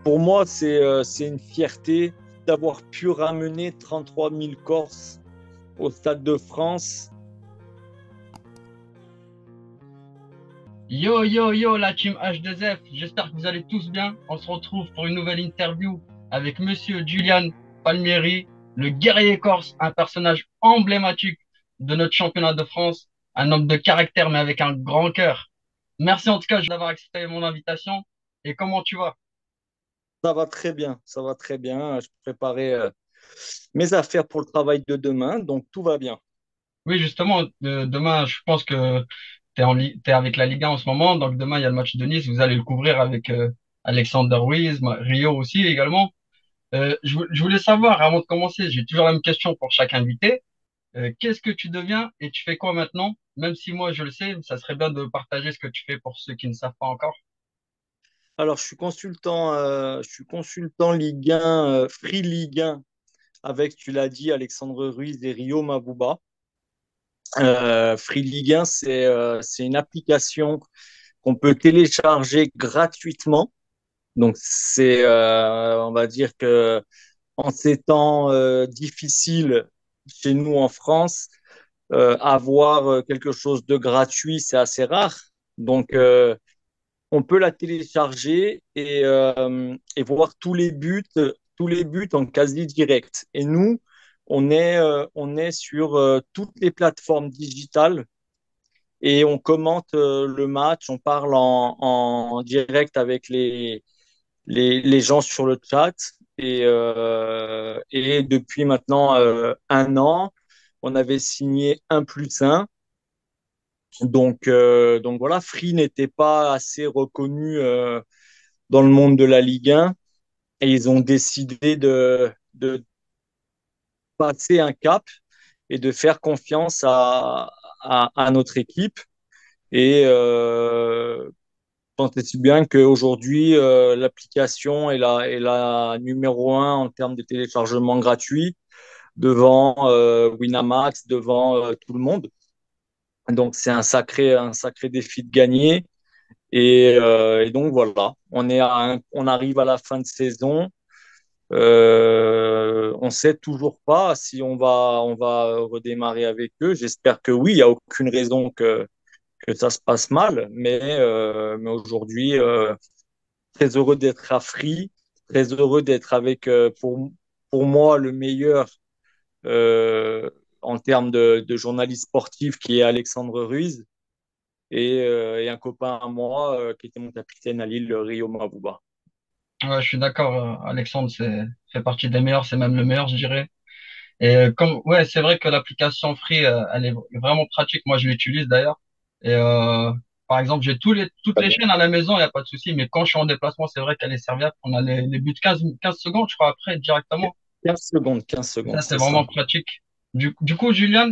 Pour moi, c'est une fierté d'avoir pu ramener 33 000 Corses au Stade de France. Yo, yo, yo, la team H2F, j'espère que vous allez tous bien. On se retrouve pour une nouvelle interview avec Monsieur Julian Palmieri, le guerrier corse, un personnage emblématique de notre championnat de France, un homme de caractère mais avec un grand cœur. Merci en tout cas d'avoir accepté mon invitation. Et comment tu vas? Ça va très bien, ça va très bien. Je préparais mes affaires pour le travail de demain, donc tout va bien. Oui, justement, demain, je pense que t'es avec la Ligue 1 en ce moment, donc demain, il y a le match de Nice, vous allez le couvrir avec Alexander Ruiz, Rio aussi également. Je voulais savoir, avant de commencer, j'ai toujours la même question pour chaque invité. Qu'est-ce que tu deviens et tu fais quoi maintenant? Même si moi je le sais, ça serait bien de partager ce que tu fais pour ceux qui ne savent pas encore. Alors, je suis consultant Ligue 1, Free Ligue 1, avec, tu l'as dit, Alexandre Ruiz et Rio Mavuba. Free Ligue 1, c'est une application qu'on peut télécharger gratuitement. Donc, on va dire que en ces temps difficiles chez nous en France, avoir quelque chose de gratuit, c'est assez rare. Donc, on peut la télécharger et voir tous les buts en quasi direct. Et nous, on est sur toutes les plateformes digitales et on commente le match, on parle en direct avec les gens sur le chat. Et depuis maintenant un an, on avait signé 1+1. Donc voilà, Free n'était pas assez reconnu dans le monde de la Ligue 1 et ils ont décidé de passer un cap et de faire confiance à notre équipe. Et tant et si bien qu'aujourd'hui, l'application est la numéro un en termes de téléchargement gratuit devant Winamax, devant tout le monde. Donc c'est un sacré défi de gagner. Et donc voilà, on arrive à la fin de saison. On ne sait toujours pas si on va redémarrer avec eux. J'espère que oui, il n'y a aucune raison que ça se passe mal. Mais aujourd'hui, très heureux d'être à Free, très heureux d'être avec, pour moi, le meilleur euh, en termes de journaliste sportif qui est Alexandre Ruiz et un copain à moi qui était mon capitaine à Lille, Rio Mavuba. Ouais, je suis d'accord, Alexandre, fait partie des meilleurs, c'est même le meilleur, je dirais. Et ouais, c'est vrai que l'application Free, elle est vraiment pratique. Moi, je l'utilise d'ailleurs. Et par exemple, j'ai toutes les chaînes à la maison, il n'y a pas de souci. Mais quand je suis en déplacement, c'est vrai qu'elle est serviable. On a les buts de 15 secondes, je crois, après, directement. 15 Et ça, secondes, c'est c'est ça. vraiment pratique. Du coup, Julian,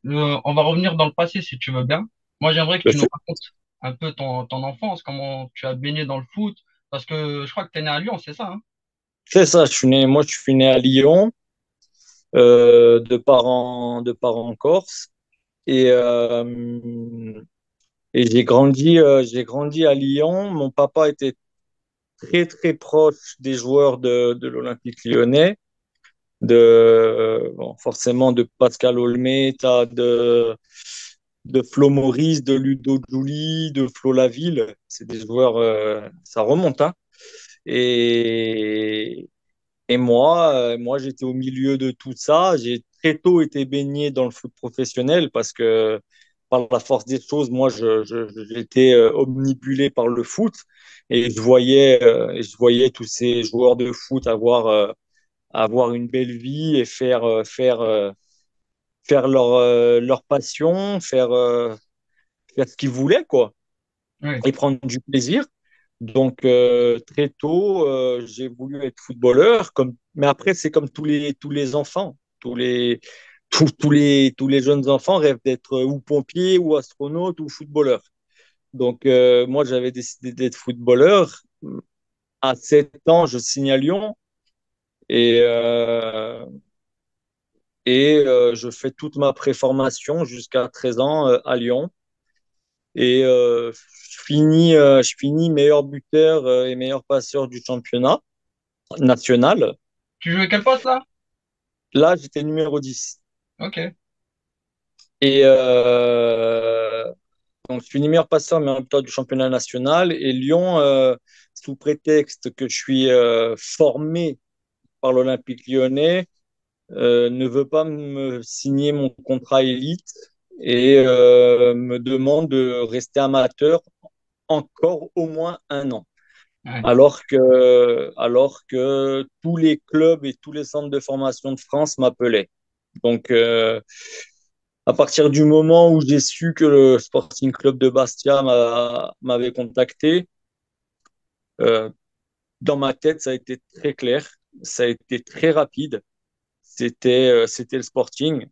on va revenir dans le passé si tu veux bien. Moi, j'aimerais que Bien tu nous sûr. racontes un peu ton enfance, comment tu as baigné dans le foot. Parce que je crois que tu es né à Lyon, c'est ça, hein? C'est ça, moi je suis né à Lyon, de parents corse, et, et j'ai grandi à Lyon. Mon papa était très très proche des joueurs de l'Olympique lyonnais, bon, forcément de Pascal Olmeta, de Flo Maurice, de Ludo Giuli, de Flo Laville. C'est des joueurs, ça remonte, hein. Et, moi, j'étais au milieu de tout ça. J'ai très tôt été baigné dans le foot professionnel parce que, par la force des choses, moi, j'étais omnibulé par le foot et je voyais tous ces joueurs de foot avoir une belle vie et faire leur passion, faire ce qu'ils voulaient, quoi, Oui. et prendre du plaisir. Donc, très tôt, j'ai voulu être footballeur, mais après, c'est comme tous les enfants. Tous les jeunes enfants rêvent d'être ou pompier, ou astronaute, ou footballeur. Donc, moi, j'avais décidé d'être footballeur. À 7 ans, je signe à Lyon et, je fais toute ma préformation jusqu'à 13 ans à Lyon. Et je finis meilleur buteur et meilleur passeur du championnat national. Tu jouais quel poste là? Là, j'étais numéro 10. Ok. Et donc, je finis meilleur passeur, meilleur buteur du championnat national. Et Lyon, sous prétexte que je suis formé par l'Olympique lyonnais, ne veut pas me signer mon contrat élite et me demande de rester amateur encore au moins un an. Ouais. Alors que tous les clubs et tous les centres de formation de France m'appelaient. Donc, à partir du moment où j'ai su que le Sporting Club de Bastia m'avait contacté, euh, dans ma tête, ça a été très clair, ça a été très rapide. C'était le Sporting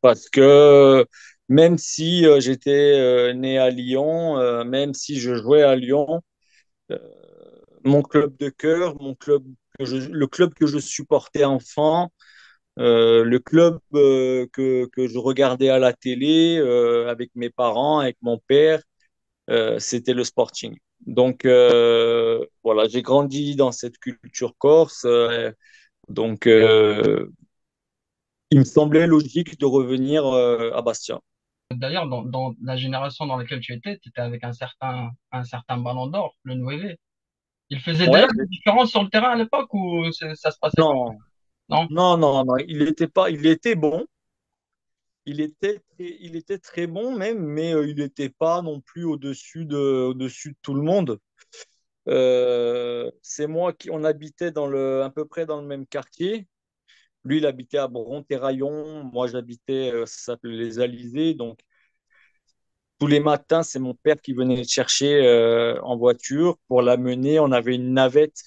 parce que même si j'étais né à Lyon, même si je jouais à Lyon, euh, mon club de cœur, le club que je supportais enfant, le club que je regardais à la télé avec mes parents, avec mon père, c'était le Sporting. Donc voilà, j'ai grandi dans cette culture corse. Donc il me semblait logique de revenir à Bastia. D'ailleurs, dans la génération dans laquelle tu étais avec un certain Ballon d'Or, le 9. Il faisait déjà Ouais, une différence sur le terrain à l'époque ou ça se passait comment? non, Non? non, il était pas, il était bon, il était très bon même, mais il n'était pas non plus au-dessus de tout le monde. On habitait à peu près dans le même quartier. Lui, il habitait à Bron-Terraillon. Moi, j'habitais, ça s'appelait les Alizés. Donc, tous les matins, c'est mon père qui venait le chercher en voiture pour l'amener. On avait une navette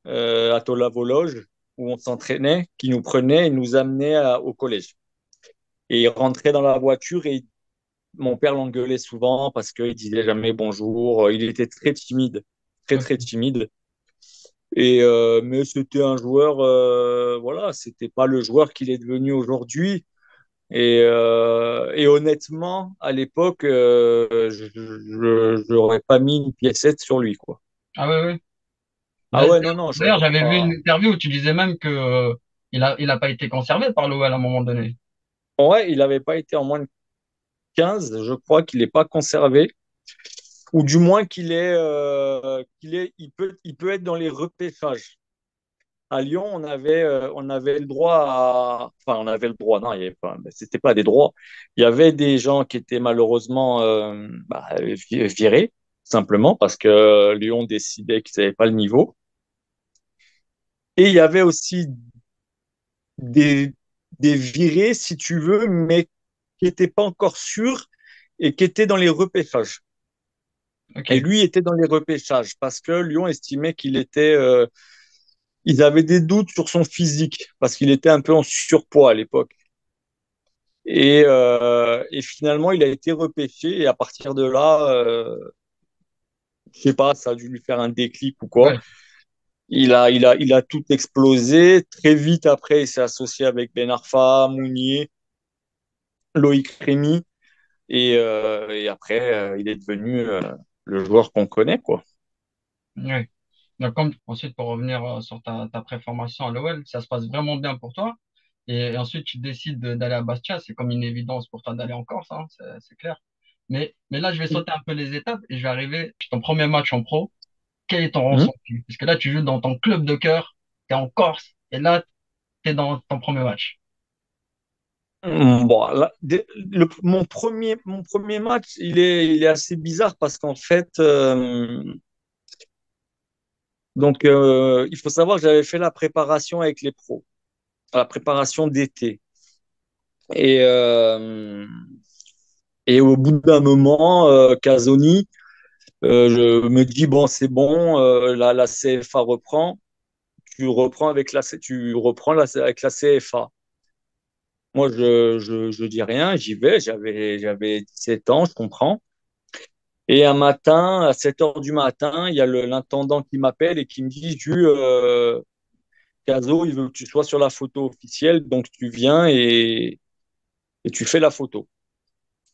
à Tola-Vologe où on s'entraînait, qui nous prenait et nous amenait au collège. Et il rentrait dans la voiture et mon père l'engueulait souvent parce qu'il disait jamais bonjour. Il était très timide, très, très Ok. timide. Mais c'était un joueur, voilà, c'était pas le joueur qu'il est devenu aujourd'hui. Et honnêtement, à l'époque, je n'aurais pas mis une piécette sur lui, quoi. Ah ouais, ouais. Ah ouais, non, non, D'ailleurs, j'aurais j'avais vu une pas. interview où tu disais même que il a pas été conservé par l'OL à un moment donné. Ouais, il n'avait pas été en moins de 15. Je crois qu'il n'est pas conservé. Ou du moins il peut être dans les repêchages. À Lyon, on avait le droit enfin, on avait le droit, non, il y avait pas, c'était pas des droits. Il y avait des gens qui étaient malheureusement virés, simplement parce que Lyon décidait qu'ils n'avaient pas le niveau. Et il y avait aussi des, des virés, si tu veux, mais qui n'étaient pas encore sûrs et qui étaient dans les repêchages. Et Ok. lui était dans les repêchages parce que Lyon estimait ils avaient des doutes sur son physique parce qu'il était un peu en surpoids à l'époque. Et finalement, il a été repêché. Et à partir de là, je sais pas, ça a dû lui faire un déclic ou quoi. Ouais. Il a tout explosé. Très vite après, il s'est associé avec Ben Arfa, Mounier, Loïc Rémy. Et après, il est devenu le joueur qu'on connaît, quoi. Ouais. Donc, ensuite, pour revenir sur ta préformation à l'OL, ça se passe vraiment bien pour toi. Et ensuite, tu décides d'aller à Bastia. C'est comme une évidence pour toi d'aller en Corse, hein, c'est clair. Mais là, je vais sauter un peu les étapes et je vais arriver ton premier match en pro. Quel est ton Hmm. ressenti? Parce que là, tu joues dans ton club de cœur, tu es en Corse, et là, tu es dans ton premier match. Bon, là, mon premier match, il est assez bizarre parce qu'en fait, donc, il faut savoir que j'avais fait la préparation avec les pros, la préparation d'été. Et, euh, et au bout d'un moment, Casoni, je me dis, bon, c'est bon, la CFA reprend, tu reprends avec la CFA. Moi, je dis rien, j'y vais, j'avais 17 ans, je comprends. Et un matin, à 7 heures du matin, il y a l'intendant qui m'appelle et qui me dit, Caso, il veut que tu sois sur la photo officielle, donc tu viens et tu fais la photo.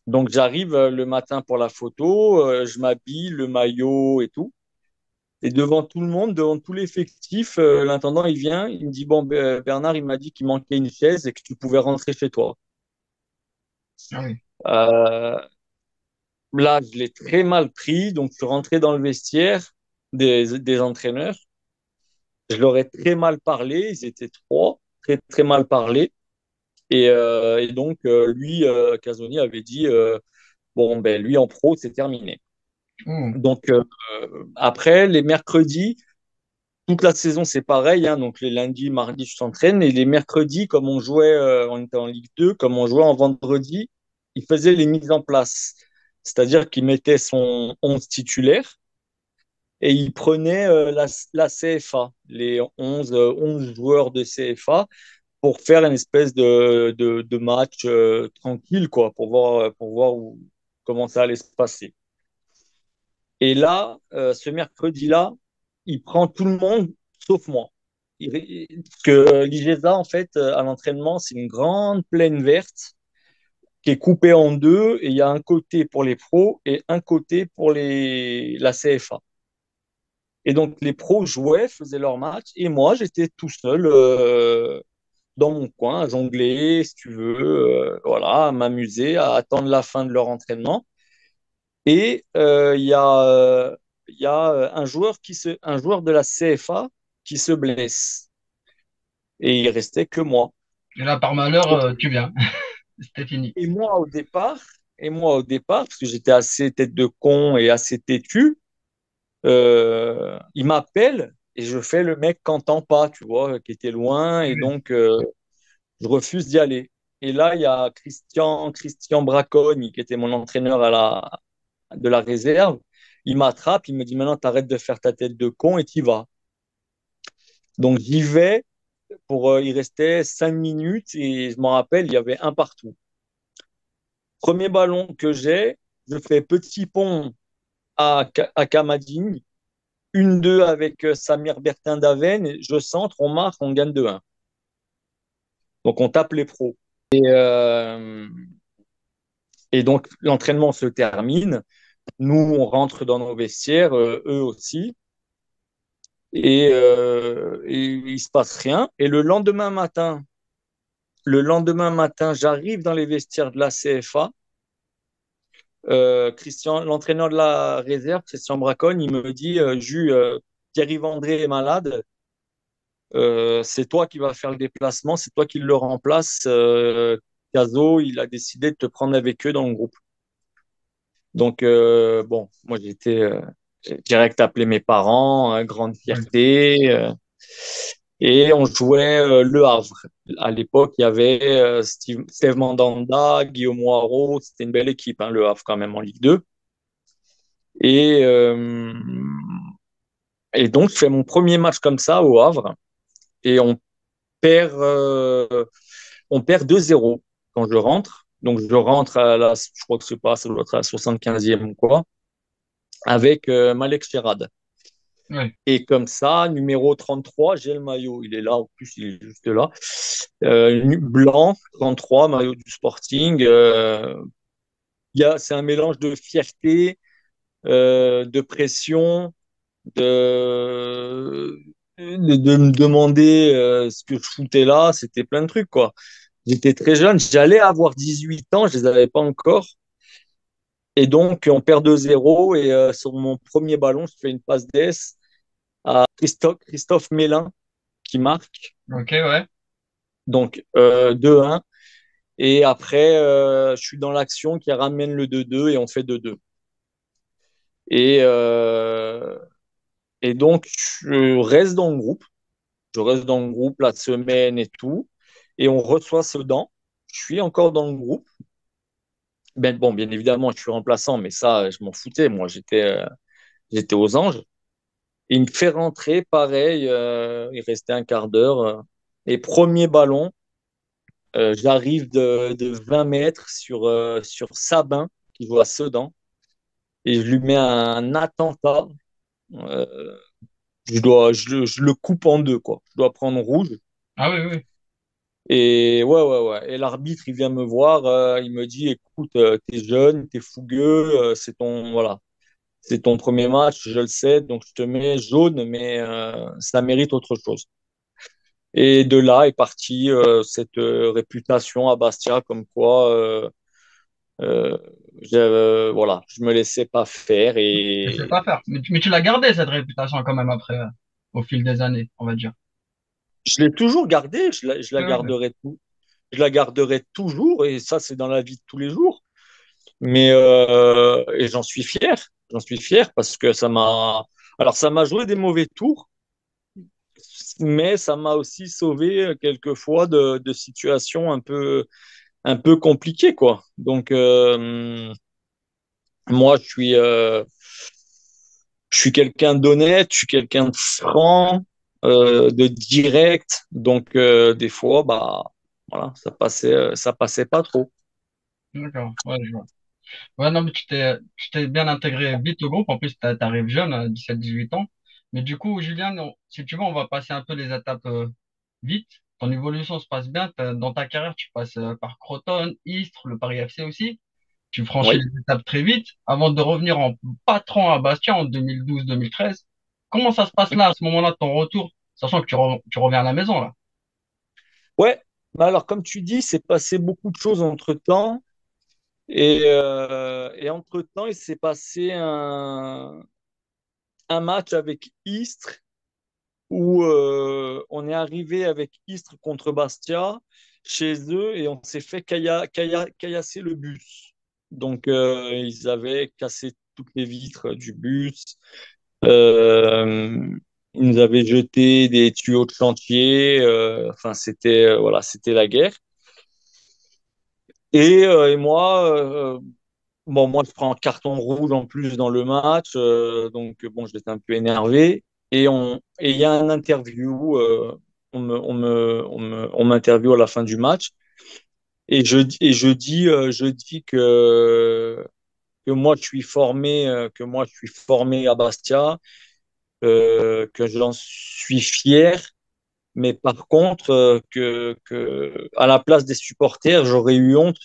Donc j'arrive le matin pour la photo, je m'habille, le maillot et tout. Et devant tout le monde, devant tout l'effectif, l'intendant, il vient, il me dit, bon, Bernard, il m'a dit qu'il manquait une chaise et que tu pouvais rentrer chez toi. Ah oui. Euh, Là, je l'ai très mal pris, donc je suis rentré dans le vestiaire des entraîneurs. Je leur ai très mal parlé, ils étaient trois, très, très mal parlé. Et donc, lui, Casoni avait dit, bon, ben, lui, en pro, c'est terminé. Ouh. Donc, après, les mercredis, toute la saison, c'est pareil, hein, donc les lundis, mardis, je s'entraîne. Et les mercredis, comme on jouait, on était en Ligue 2, comme on jouait en vendredi, il faisait les mises en place. C'est-à-dire qu'il mettait son 11 titulaire et il prenait la CFA, les 11 joueurs de CFA, pour faire une espèce de match tranquille, quoi, pour voir comment ça allait se passer. Et là, ce mercredi-là, il prend tout le monde sauf moi. Parce que l'IGESA, en fait, à l'entraînement, c'est une grande plaine verte qui est coupée en deux et il y a un côté pour les pros et un côté pour la CFA. Et donc, les pros jouaient, faisaient leur match et moi, j'étais tout seul dans mon coin à jongler, si tu veux, voilà, à m'amuser, à attendre la fin de leur entraînement. Et il y a un joueur de la CFA qui se blesse. Et il restait que moi. Et là, par malheur, tu viens. C'était fini. Et moi, au départ, parce que j'étais assez tête de con et assez têtu, il m'appelle et je fais le mec qui n'entend pas, tu vois, qui était loin. Et Oui. donc, je refuse d'y aller. Et là, il y a Christian Bracogne, qui était mon entraîneur de la réserve. Il m'attrape, il me dit maintenant, t'arrêtes de faire ta tête de con et t'y vas. Donc, j'y vais. Il restait 5 minutes et je m'en rappelle, il y avait un partout. Premier ballon que j'ai, je fais petit pont à Kamadine, 1-2 avec Samir Bertin-Daven, je centre, on marque, on gagne 2-1. Donc on tape les pros. Et donc l'entraînement se termine, nous on rentre dans nos vestiaires, eux aussi, et il se passe rien. Et le lendemain matin, j'arrive dans les vestiaires de la CFA. L'entraîneur de la réserve, Christian Braconne, il me dit Jus, Thierry Vendré est malade, c'est toi qui vas faire le déplacement, c'est toi qui le remplace. Caso, il a décidé de te prendre avec eux dans le groupe. Donc, bon, moi j'ai direct appelé mes parents, hein, grande Oui. fierté, et on jouait Le Havre. À l'époque, il y avait Steve Mandanda, Guillaume Moirot, c'était une belle équipe, hein, Le Havre quand même en Ligue 2. Et, euh, et donc, je fais mon premier match comme ça au Havre et perd, euh, on perd 2-0 quand je rentre. Donc, je rentre je crois que c'est pas, ça doit être à la 75e ou quoi, avec Malek Ferrad. Oui. Et comme ça, numéro 33, j'ai le maillot. Il est là, en plus, il est juste là. Blanc, 33, maillot du Sporting. C'est un mélange de fierté, de pression, de, de me demander ce que je foutais là. C'était plein de trucs, quoi. J'étais très jeune, j'allais avoir 18 ans, je ne les avais pas encore. Et donc, on perd 2-0. Et sur mon premier ballon, je fais une passe d'ess à Christophe Mélin qui marque. Ok, ouais. Donc, 2-1. Et après, je suis dans l'action qui ramène le 2-2 et on fait 2-2. Et, euh, et donc, je reste dans le groupe. Je reste dans le groupe la semaine et tout. Et on reçoit Sedan. Je suis encore dans le groupe. Ben, bon, bien évidemment, je suis remplaçant, mais ça, je m'en foutais. Moi, j'étais aux anges. Il me fait rentrer, pareil. Il restait un quart d'heure. Et premier ballon, j'arrive de 20 mètres sur Sabin, qui joue à Sedan. Et je lui mets un attentat. Euh, je le coupe en deux, quoi. Je dois prendre rouge. Ah oui, oui. Et ouais, ouais, ouais. Et l'arbitre, il vient me voir, il me dit, écoute, t'es jeune, t'es fougueux, voilà, c'est ton premier match, je le sais, donc je te mets jaune, mais ça mérite autre chose. Et de là est partie cette réputation à Bastia, comme quoi, euh, voilà, je me laissais pas faire Je sais et pas faire. Mais tu l'as gardé, cette réputation, quand même, après, au fil des années, on va dire. je l'ai toujours gardée, je la Ouais, ouais. garderai je la garderai toujours, et ça, c'est dans la vie de tous les jours. Mais et j'en suis fier parce que alors ça m'a joué des mauvais tours, mais ça m'a aussi sauvé quelquefois de situations un peu compliquées, quoi. Donc moi, je suis quelqu'un d'honnête, je suis quelqu'un de franc, de direct. Donc des fois, bah voilà, ça passait pas trop. D'accord. Ouais, je vois. Ouais, non, mais tu t'es bien intégré vite au groupe. En plus, t'arrives jeune, à 17-18 ans. Mais du coup, Julien, si tu veux, on va passer un peu les étapes vite. Ton évolution se passe bien. Dans ta carrière, tu passes par Croton, Istres, le Paris FC aussi. Tu franchis Oui. les étapes très vite avant de revenir en patron à Bastia en 2012-2013. Comment ça se passe là, à ce moment-là, de ton retour, sachant que tu reviens à la maison, là? Ouais. Mais alors, comme tu dis, c'est passé beaucoup de choses entre-temps. Et entre-temps, il s'est passé un match avec Istres où on est arrivé avec Istres contre Bastia chez eux et on s'est fait caillasser le bus. Donc, ils avaient cassé toutes les vitres du bus. Euh, ils nous avaient jeté des tuyaux de chantier. Enfin, voilà, c'était la guerre. Et moi, bon, moi, je prends un carton rouge en plus dans le match, donc bon, j'étais un peu énervé. Et il y a un interview, on m'interviewe à la fin du match, je dis que moi, je suis que moi, je suis formé à Bastia, que j'en suis fier, mais par contre, à la place des supporters, j'aurais eu honte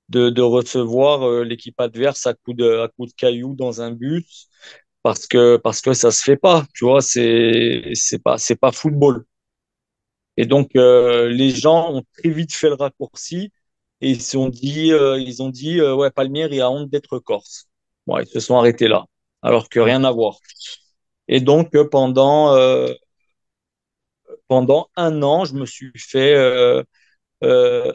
de recevoir l'équipe adverse à coup de cailloux dans un bus parce que ça se fait pas, tu vois, c'est pas football. Et donc les gens ont très vite fait le raccourci et ils ont dit ouais, Palmieri a honte d'être corse. Bon, ils se sont arrêtés là, alors que rien à voir. Et donc pendant un an, je me suis fait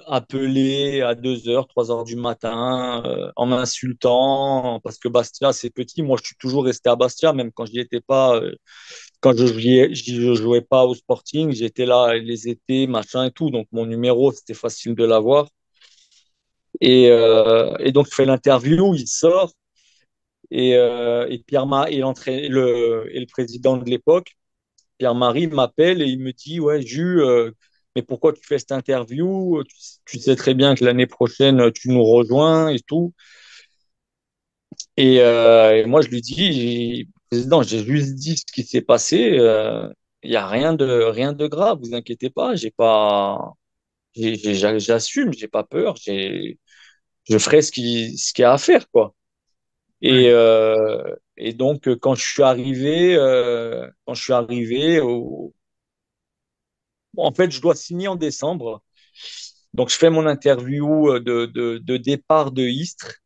appeler à 2 heures, 3 heures du matin, en m'insultant, parce que Bastia, c'est petit. Moi, je suis toujours resté à Bastia, même quand j'y étais pas, quand je jouais pas au Sporting, j'étais là les étés, machin et tout. Donc, mon numéro, c'était facile de l'avoir. Et donc, je fais l'interview, il sort, et et le président de l'époque, Pierre-Marie m'appelle et il me dit, ouais, Jus, mais pourquoi tu fais cette interview? Tu sais très bien que l'année prochaine, tu nous rejoins et tout. Et moi, je lui dis, président, j'ai juste dit ce qui s'est passé. Il n'y a rien de grave, vous inquiétez pas. J'ai pas, j'assume, j'ai pas peur. Je ferai ce qu'il y a à faire, quoi. Ouais. Et donc, quand je suis arrivé en fait, je dois signer en décembre. Donc, je fais mon interview de départ de Istres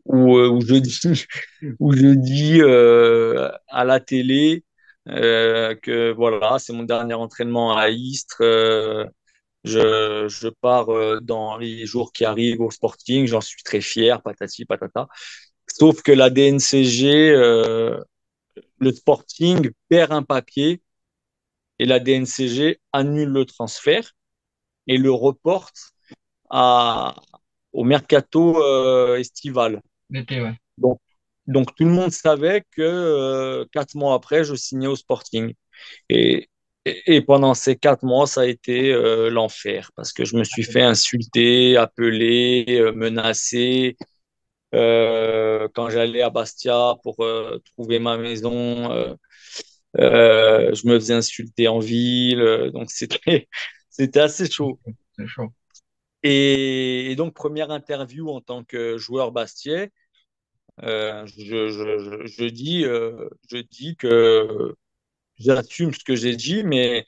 où je dis, où je dis à la télé que voilà, c'est mon dernier entraînement à Istres. Je pars dans les jours qui arrivent au Sporting. J'en suis très fier, patati patata. Sauf que la DNCG, le Sporting perd un papier et la DNCG annule le transfert et le reporte à, au mercato estival. L'été, ouais. Donc, donc tout le monde savait que 4 mois après, je signais au Sporting. Et, et pendant ces 4 mois, ça a été l'enfer parce que je me suis fait insulter, appeler, menacer. Quand j'allais à Bastia pour trouver ma maison, je me faisais insulter en ville. Donc c'était, c'était assez chaud. c'est chaud. Et donc, première interview en tant que joueur Bastiais, je dis que j'assume ce que j'ai dit, mais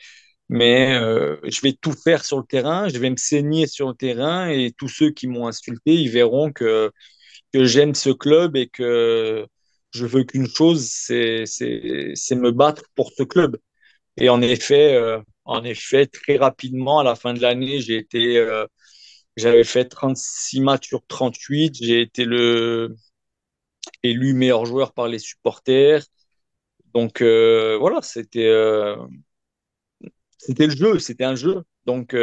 je vais tout faire sur le terrain, je vais me saigner sur le terrain et tous ceux qui m'ont insulté, ils verront que j'aime ce club et que je veux qu'une chose, c'est me battre pour ce club. Et en effet, très rapidement, à la fin de l'année, j'avais fait 36 matchs sur 38. J'ai été élu meilleur joueur par les supporters. Donc voilà, c'était le jeu, c'était un jeu. Donc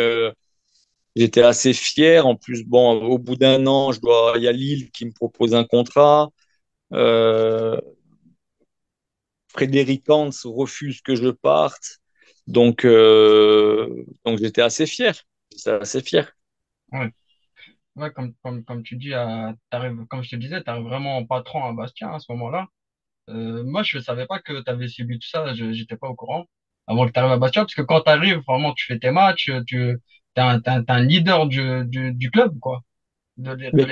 j'étais assez fier. En plus, bon, au bout d'un an, il y a Lille qui me propose un contrat. Euh, Frédéric Hans refuse que je parte. Donc j'étais assez fier. J'étais assez fier. Ouais. Ouais, comme tu dis, comme je te disais, tu arrives vraiment en patron à Bastien à ce moment-là. Moi, je ne savais pas que tu avais subi tout ça, je n'étais pas au courant avant que tu arrives à Bastia, parce que quand tu arrives, vraiment, tu fais tes matchs, t'es un leader du club, quoi. De Mais l'équipe.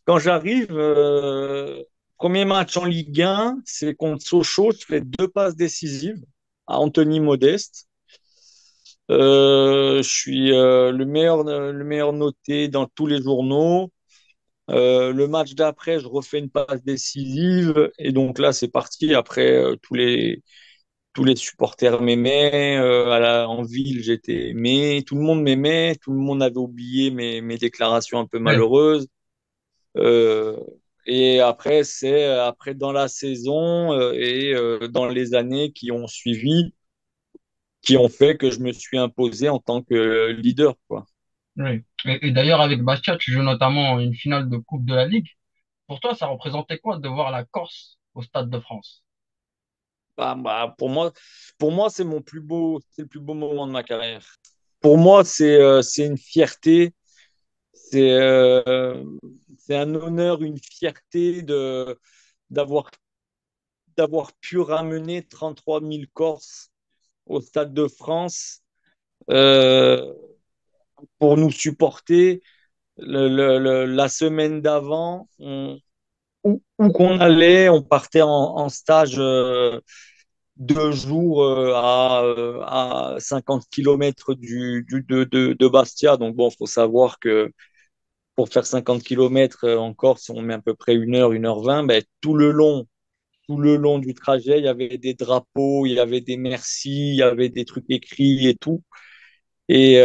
quand j'arrive, premier match en Ligue 1, c'est contre Sochaux. Je fais deux passes décisives à Anthony Modeste. Je suis le meilleur noté dans tous les journaux. Le match d'après, je refais une passe décisive. Et donc là, c'est parti. Après, tous les supporters m'aimaient. En ville, j'étais aimé. Tout le monde m'aimait. Tout le monde avait oublié mes déclarations un peu Ouais, malheureuses. Euh, et après, c'est après dans la saison dans les années qui ont suivi, qui ont fait que je me suis imposé en tant que leader, quoi. ouais. Et d'ailleurs, avec Bastia, tu joues notamment une finale de Coupe de la Ligue. Pour toi, ça représentait quoi de voir la Corse au Stade de France? Pour moi, c'est le plus beau moment de ma carrière. Pour moi, c'est une fierté, c'est euh, c'est un honneur, une fierté d'avoir d'avoir pu ramener 33 000 Corses au Stade de France euh, pour nous supporter. La semaine d'avant, où qu'on allait, on partait en stage 2 jours à 50 kilomètres de Bastia. Donc bon, il faut savoir que pour faire 50 kilomètres en Corse, on met à peu près 1 heure 20. Ben, tout le long du trajet, il y avait des drapeaux, il y avait des merci, il y avait des trucs écrits et tout. Et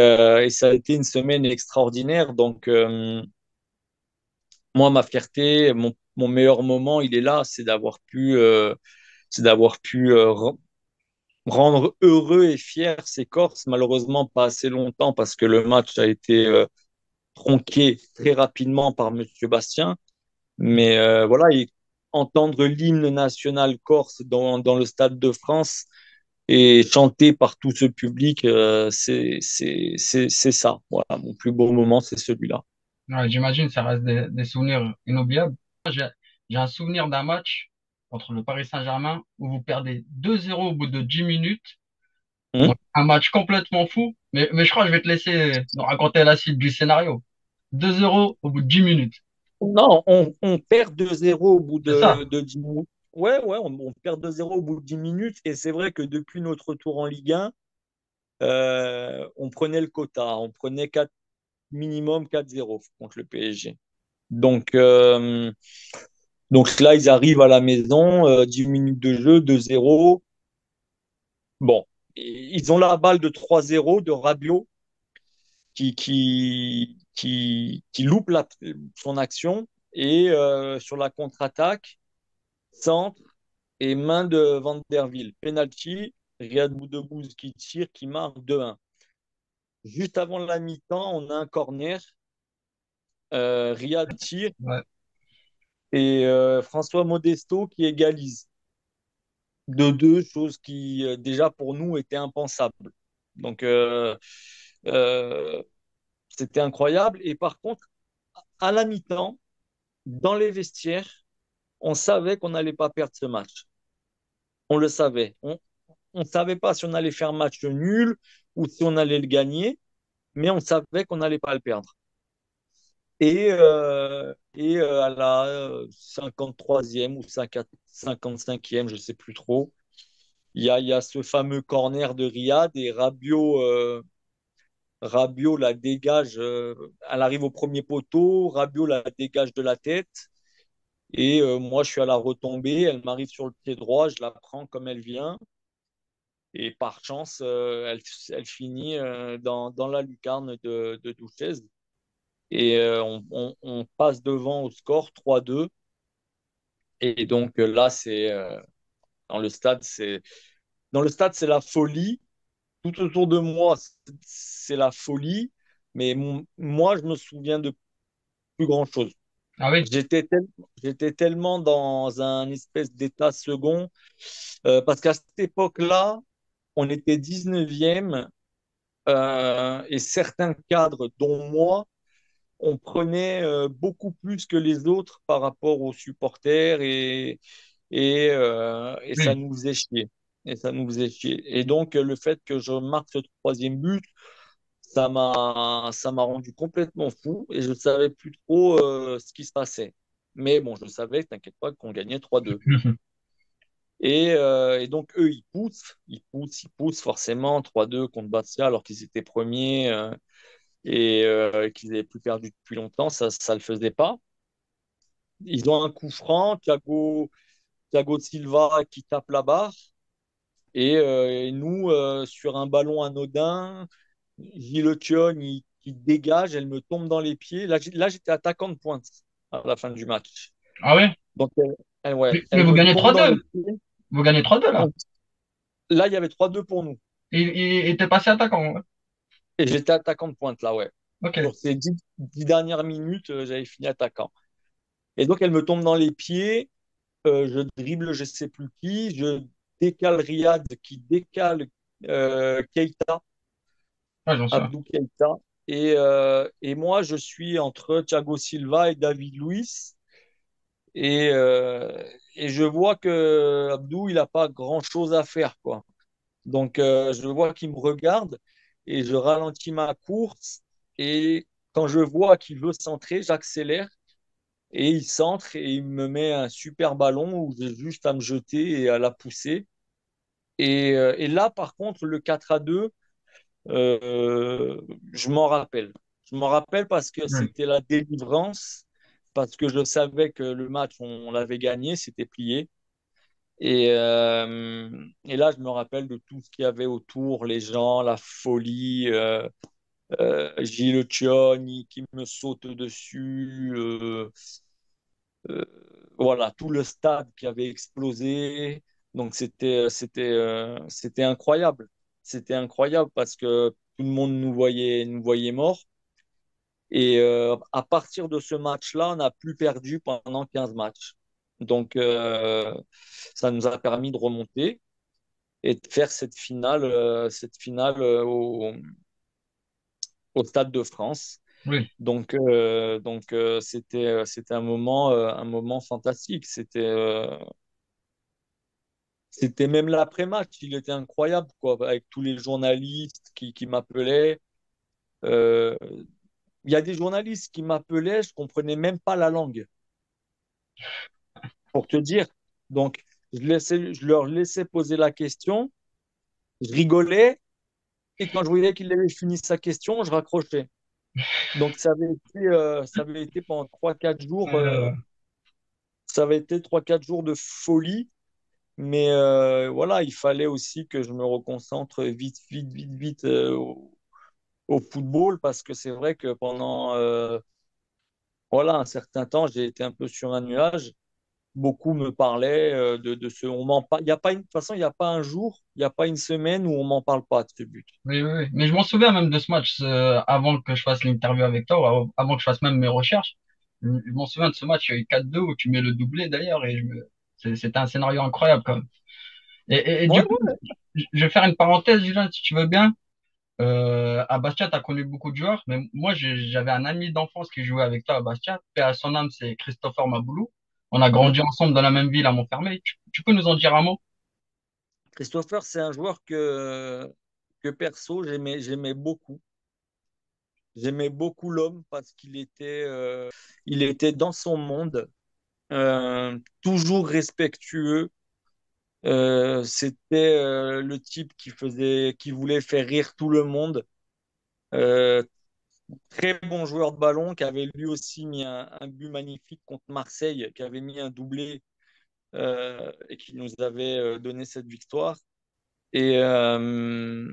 ça a été une semaine extraordinaire. Donc, moi, ma fierté, mon meilleur moment, il est là, c'est d'avoir pu rendre heureux et fier ces Corses. Malheureusement, pas assez longtemps parce que le match a été tronqué très rapidement par Monsieur Bastien. Mais voilà, entendre l'hymne national corse dans le Stade de France et chanté par tout ce public, c'est ça. Voilà, mon plus beau moment, c'est celui-là. Ouais, j'imagine, ça reste des souvenirs inoubliables. J'ai un souvenir d'un match contre le Paris Saint-Germain où vous perdez 2-0 au bout de 10 minutes. Hum. Donc, un match complètement fou. Mais je crois que je vais te laisser nous raconter la suite du scénario. 2-0 au bout de 10 minutes. Non, on perd 2-0 au bout C'est ça. de 10 minutes. Ouais, ouais, on perd 2-0 au bout de 10 minutes. Et c'est vrai que depuis notre retour en Ligue 1, on prenait le quota. On prenait minimum 4-0 contre le PSG. Donc, euh, donc là, ils arrivent à la maison, 10 minutes de jeu, 2-0. Bon, ils ont la balle de 3-0 de Rabiot qui loupe son action et sur la contre-attaque, centre et main de Van der Wiel. Penalty, Riyad Boudebouz qui tire, qui marque 2-1. Juste avant la mi-temps, on a un corner. Riyad tire Ouais, et François Modesto qui égalise. De deux choses qui, déjà pour nous, étaient impensables. Donc, euh, c'était incroyable. Et par contre, à la mi-temps, dans les vestiaires, on savait qu'on n'allait pas perdre ce match. On le savait. On ne savait pas si on allait faire match nul ou si on allait le gagner. mais on savait qu'on n'allait pas le perdre. À la 53e ou 55e, je ne sais plus trop, il y a ce fameux corner de Riyad et Rabiot la dégage, elle arrive au premier poteau, Rabiot la dégage de la tête et moi je suis à la retombée, elle m'arrive sur le pied droit, je la prends comme elle vient et par chance elle finit dans la lucarne de Douchez et on passe devant au score 3-2 et donc là dans le stade c'est la folie tout autour de moi c'est la folie mais moi je me souviens de plus grand chose. Ah oui, J'étais tel- J'étais tellement dans un espèce d'état second, parce qu'à cette époque-là, on était 19e, et certains cadres, dont moi, on prenait beaucoup plus que les autres par rapport aux supporters et ça oui. nous faisait chier. Et ça nous faisait chier. Et donc, le fait que je marque ce troisième but, ça m'a rendu complètement fou et je ne savais plus trop ce qui se passait. Mais bon, je savais, t'inquiète pas, qu'on gagnait 3-2. Et donc, eux, ils poussent forcément 3-2 contre Bastia alors qu'ils étaient premiers et qu'ils n'avaient plus perdu depuis longtemps. Ça ne le faisait pas. Ils ont un coup franc, Thiago Silva qui tape la barre. Et nous, sur un ballon anodin, Gilles qui dégage, elle me tombe dans les pieds. Là, j'étais attaquant de pointe à la fin du match. Ah oui. Donc, ouais, Mais elle vous me gagnez tombe trois dans deux. les pieds. Vous gagnez 3-2 là. On- Là, il y avait 3-2 pour nous. Il était passé attaquant. Ouais. Et j'étais attaquant de pointe, là, ouais. Ok. Sur ces 10 dernières minutes, j'avais fini attaquant. Et donc, elle me tombe dans les pieds. Je dribble, je ne sais plus qui. Je décale Riyad qui décale Keita, Ouais, j'en suis. Abdou Keita. Et moi, je suis entre Thiago Silva et David Luiz. Et, euh, et je vois que Abdou, il n'a pas grand-chose à faire, quoi. Donc, je vois qu'il me regarde et je ralentis ma course. Et quand je vois qu'il veut centrer, j'accélère et il centre et il me met un super ballon où j'ai juste à me jeter et à la pousser. Et là, par contre, le 4-2, euh, je m'en rappelle. Je m'en rappelle parce que Ouais. c'était la délivrance, parce que je savais que le match, on l'avait gagné, c'était plié. Et là, je me rappelle de tout ce qu'il y avait autour, les gens, la folie, Gilles Cioni qui me saute dessus, euh, voilà, tout le stade qui avait explosé. Donc, c'était incroyable. C'était incroyable parce que tout le monde nous voyait morts. Et à partir de ce match-là, on n'a plus perdu pendant 15 matchs. Donc, ça nous a permis de remonter et de faire cette finale au Stade de France. Oui. Donc, c'était un moment fantastique. C'était même l'après-match, il était incroyable, quoi, avec tous les journalistes qui m'appelaient. Euh, Il y a des journalistes qui m'appelaient, je comprenais même pas la langue, pour te dire. Donc, je leur laissais poser la question, je rigolais, et quand je voyais qu'il avait fini sa question, je raccrochais. Donc, ça avait été pendant 3 4 jours, Euh, ça avait été 3 4 jours de folie. Mais voilà, il fallait aussi que je me reconcentre vite, vite, vite, vite au football parce que c'est vrai que pendant voilà, un certain temps, j'ai été un peu sur un nuage. Beaucoup me parlaient de ce. On m'en parle. Il y a pas de toute façon, il n'y a pas un jour, il n'y a pas une semaine où on m'en parle pas de ce but. oui, oui, oui. Mais je m'en souviens même de ce match avant que je fasse l'interview avec toi, avant que je fasse même mes recherches. Je m'en souviens de ce match, il y a eu 4-2 où tu mets le doublé d'ailleurs c'était un scénario incroyable quand même. Et Ouais, du coup, je vais faire une parenthèse, Julien, si tu veux bien. À Bastia, tu as connu beaucoup de joueurs, mais moi, j'avais un ami d'enfance qui jouait avec toi à Bastia. Paix à son âme, c'est Christopher Maboulou. On a ouais. grandi ensemble dans la même ville à Montfermeil. Tu peux nous en dire un mot? Christopher, c'est un joueur que perso, j'aimais beaucoup. J'aimais beaucoup l'homme parce il était dans son monde, toujours respectueux. C'était le type qui voulait faire rire tout le monde. Euh, Très bon joueur de ballon, qui avait lui aussi mis un but magnifique contre Marseille, qui avait mis un doublé et qui nous avait donné cette victoire. Et, euh,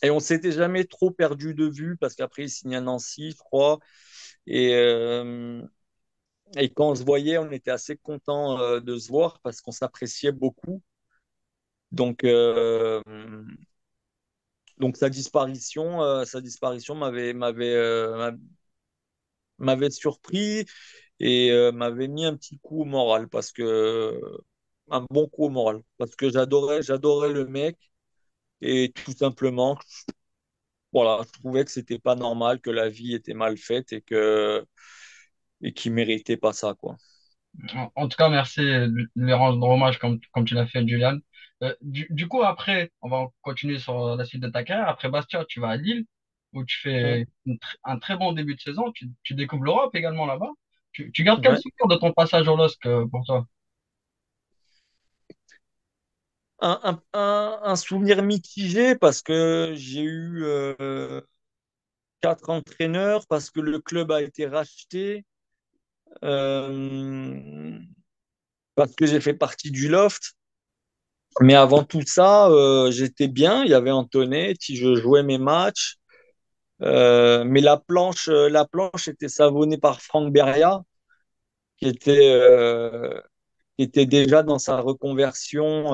et on s'était jamais trop perdu de vue parce qu'après il signait à Nancy, je crois. Et, euh, et quand on se voyait, on était assez content de se voir parce qu'on s'appréciait beaucoup. Donc, euh, donc sa disparition m'avait surpris et m'avait mis un petit coup au moral parce que un bon coup au moral parce que j'adorais le mec et tout simplement voilà, je trouvais que c'était pas normal, que la vie était mal faite et qu'il méritait pas ça quoi. En tout cas, merci de lui rendre hommage comme tu l'as fait, Julian. Du coup, après, on va continuer sur la suite de ta carrière. Après Bastia, tu vas à Lille, où tu Mm. fais un très bon début de saison. Tu découvres l'Europe également là-bas. Tu gardes quel Ouais. souvenir de ton passage au LOSC pour toi? Un souvenir mitigé parce que j'ai eu quatre entraîneurs, parce que le club a été racheté, euh, parce que j'ai fait partie du loft. Mais avant tout ça, j'étais bien. Il y avait Antonetti, je jouais mes matchs. Mais la planche était savonnée par Franck Beria, qui était, euh, qui était déjà dans sa reconversion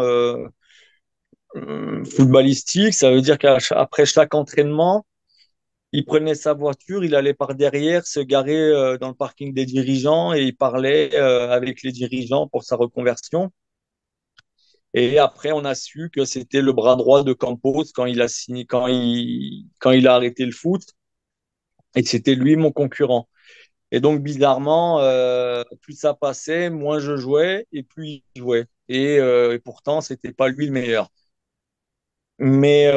footballistique. Ça veut dire qu'après chaque entraînement, il prenait sa voiture, il allait par derrière se garer dans le parking des dirigeants et il parlait avec les dirigeants pour sa reconversion. Et après, on a su que c'était le bras droit de Campos quand il a signé, quand il a arrêté le foot, et que c'était lui mon concurrent. Et donc, bizarrement, plus ça passait, moins je jouais, et plus il jouait. Et pourtant, c'était pas lui le meilleur. Mais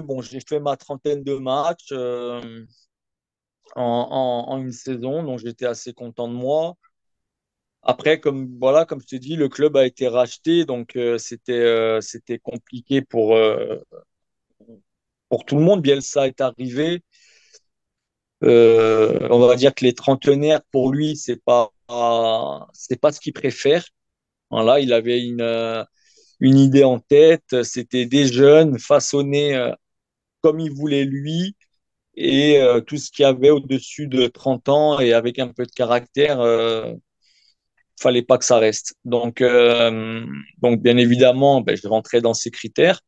bon, j'ai fait ma trentaine de matchs en une saison, donc j'étais assez content de moi. Après, comme je te dis, le club a été racheté, donc c'était compliqué pour tout le monde. Bielsa est arrivé. On va dire que les trentenaires, pour lui, c'est pas ce qu'il préfère. Voilà, il avait une idée en tête. C'était des jeunes façonnés comme il voulait lui. Et tout ce qu'il y avait au-dessus de 30 ans et avec un peu de caractère, fallait pas que ça reste. Donc bien évidemment, ben, je rentrais dans ces critères.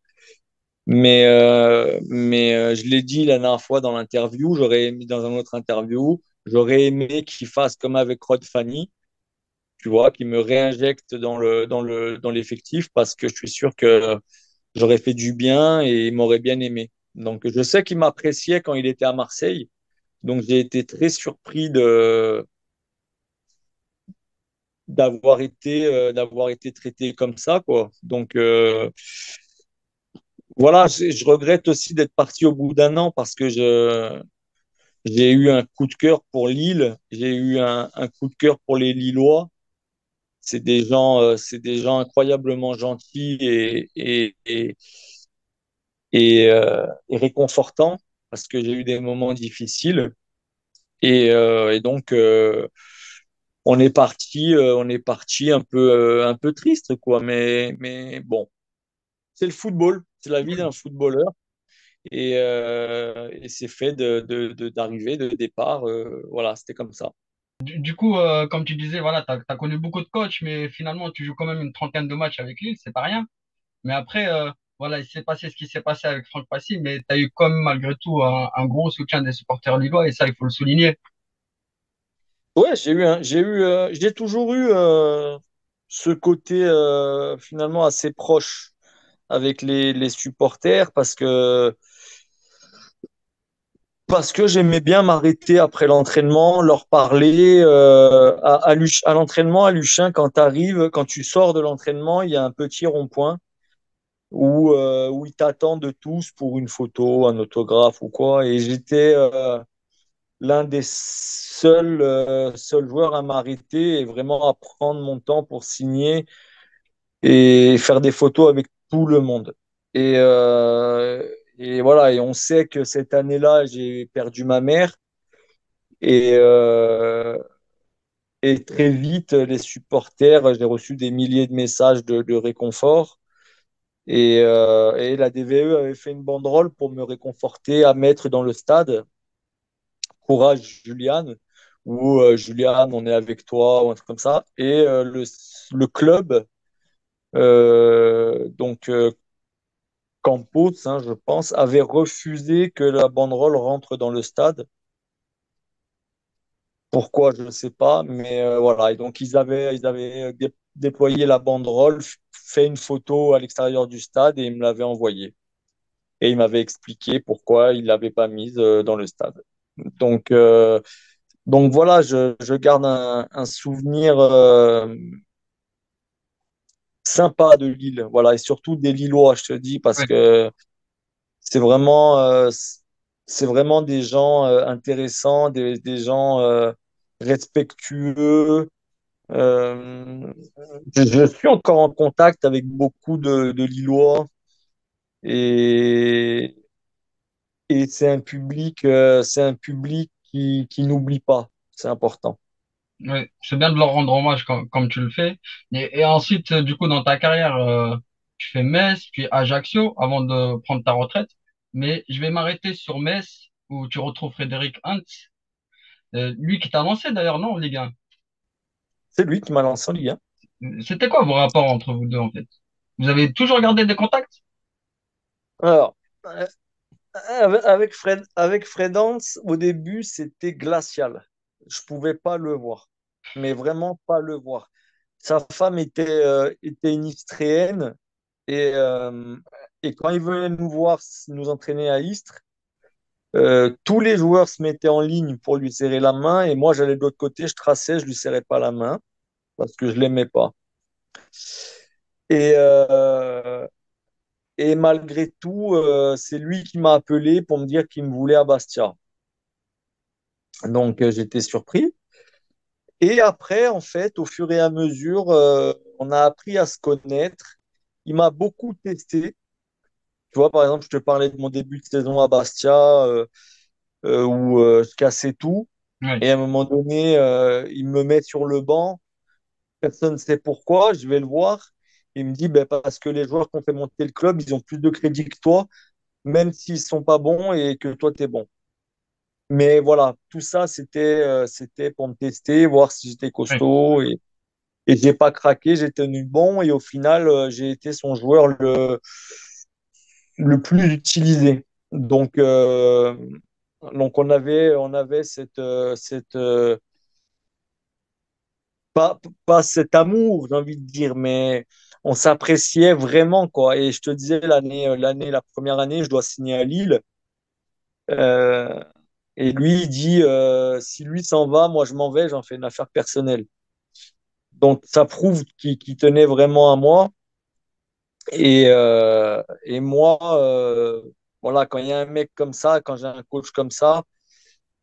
Mais je l'ai dit la dernière fois dans l'interview, j'aurais aimé dans un autre interview, j'aurais aimé qu'il fasse comme avec Rod Fanny, tu vois, qu'il me réinjecte dans l'effectif parce que je suis sûr que j'aurais fait du bien et il m'aurait bien aimé. Donc je sais qu'il m'appréciait quand il était à Marseille, donc j'ai été très surpris d'avoir été traité comme ça, quoi. Donc voilà, je regrette aussi d'être parti au bout d'un an parce que j'ai eu un coup de cœur pour Lille, j'ai eu un coup de cœur pour les Lillois. C'est des gens incroyablement gentils et réconfortants parce que j'ai eu des moments difficiles. Et donc, on est parti un peu triste, quoi. Mais bon, c'est le football, c'est la vie d'un footballeur. Et c'est fait d'arrivée, de départ. Voilà, c'était comme ça. Du coup, comme tu disais, voilà, tu as connu beaucoup de coachs, mais finalement, tu joues quand même une trentaine de matchs avec Lille, c'est pas rien. Mais après, voilà, il s'est passé ce qui s'est passé avec Franck Passy, mais tu as eu comme malgré tout un gros soutien des supporters lillois, et ça, il faut le souligner. Ouais, j'ai toujours eu ce côté finalement assez proche avec les supporters parce que j'aimais bien m'arrêter après l'entraînement, leur parler à l'entraînement à Luchin quand tu sors de l'entraînement, il y a un petit rond-point où ils t'attendent tous pour une photo, un autographe ou quoi. Et l'un des seuls joueurs à m'arrêter et vraiment à prendre mon temps pour signer et faire des photos avec tout le monde. Et, euh, et voilà, et on sait que cette année-là, j'ai perdu ma mère. Et, euh, et très vite, les supporters, j'ai reçu des milliers de messages de réconfort. Et la DVE avait fait une banderole pour me réconforter à mettre dans le stade. Courage, Juliane, ou Juliane, on est avec toi, ou un truc comme ça. Et le club, donc Campos, hein, je pense, avait refusé que la banderole rentre dans le stade. Pourquoi, je ne sais pas, mais voilà. Et donc, ils avaient déployé la banderole, fait une photo à l'extérieur du stade et ils me l'avaient envoyée. Et ils m'avaient expliqué pourquoi ils ne l'avaient pas mise dans le stade. Donc, euh, donc voilà, je garde un souvenir sympa de Lille. Voilà, et surtout des Lillois, je te dis, parce Ouais, que c'est vraiment, euh, c'est vraiment des gens intéressants, des gens respectueux. Euh, je suis encore en contact avec beaucoup de Lillois et, et c'est un public qui n'oublie pas. C'est important. ouais. C'est bien de leur rendre hommage comme tu le fais. Et ensuite, du coup, dans ta carrière, tu fais Metz, puis Ajaccio avant de prendre ta retraite. Mais je vais m'arrêter sur Metz, où tu retrouves Frédéric Hantz, lui qui t'a lancé d'ailleurs, non, en Ligue 1. C'est lui qui m'a lancé en Ligue 1. C'était quoi vos rapports entre vous deux, en fait? Vous avez toujours gardé des contacts? Alors, avec Fred Hans, au début, c'était glacial. Je pouvais pas le voir, mais vraiment pas le voir. Sa femme était une Istréenne et, euh, et quand il venait nous voir, nous entraîner à Istres, tous les joueurs se mettaient en ligne pour lui serrer la main et moi j'allais de l'autre côté, je traçais, je lui serrais pas la main parce que je l'aimais pas. Et, euh, et malgré tout, c'est lui qui m'a appelé pour me dire qu'il me voulait à Bastia. Donc j'étais surpris. Et après, en fait, au fur et à mesure, on a appris à se connaître. Il m'a beaucoup testé. Tu vois, par exemple, je te parlais de mon début de saison à Bastia, où je cassais tout. Oui. Et à un moment donné, il me met sur le banc. Personne ne sait pourquoi. Je vais le voir. Il me dit, ben, parce que les joueurs qui ont fait monter le club, ils ont plus de crédit que toi, même s'ils sont pas bons et que toi, tu es bon. Mais voilà, tout ça, c'était pour me tester, voir si j'étais Oui. costaud. Et j'ai pas craqué, j'ai tenu bon. Et au final, j'ai été son joueur le plus utilisé. Donc, euh, donc on avait pas cet amour, j'ai envie de dire, mais on s'appréciait vraiment, quoi. Et je te disais, la première année, je dois signer à Lille. Euh, et lui, il dit, si lui s'en va, moi je m'en vais, j'en fais une affaire personnelle. Donc, ça prouve qu'il tenait vraiment à moi. Et moi, voilà, quand il y a un mec comme ça, quand j'ai un coach comme ça,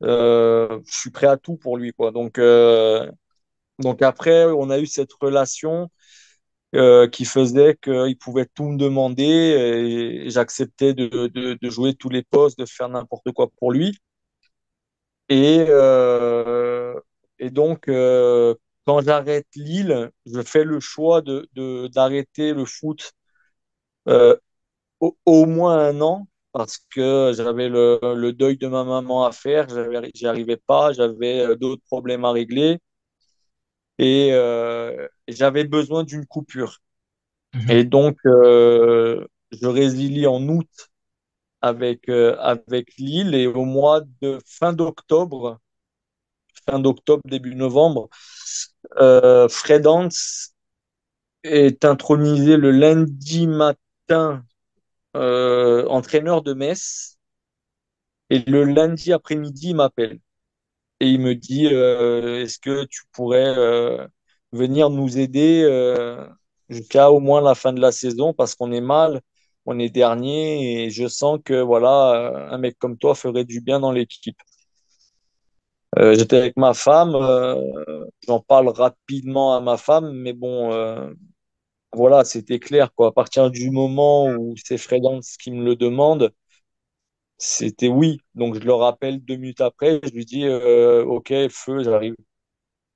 je suis prêt à tout pour lui, quoi. Donc après, on a eu cette relation qui faisait qu'il pouvait tout me demander et j'acceptais de jouer tous les postes, de faire n'importe quoi pour lui. Et, euh, et donc, quand j'arrête Lille, je fais le choix d'arrêter le foot euh, au moins un an parce que j'avais le deuil de ma maman à faire, j'y arrivais pas, j'avais d'autres problèmes à régler et j'avais besoin d'une coupure. Mhm. Et donc, je résilie en août avec Lille et au mois de fin d'octobre, début novembre, Fred Hans est intronisé le lundi matin entraîneur de Metz. Et le lundi après-midi, il m'appelle et il me dit est-ce que tu pourrais venir nous aider jusqu'à au moins la fin de la saison parce qu'on est mal, on est dernier et je sens que voilà un mec comme toi ferait du bien dans l'équipe. J'étais avec ma femme, j'en parle rapidement à ma femme, mais bon, voilà, c'était clair, quoi. À partir du moment où c'est Fredance qui me le demande, c'était oui. Donc je le rappelle 2 minutes après, je lui dis OK, feu, j'arrive.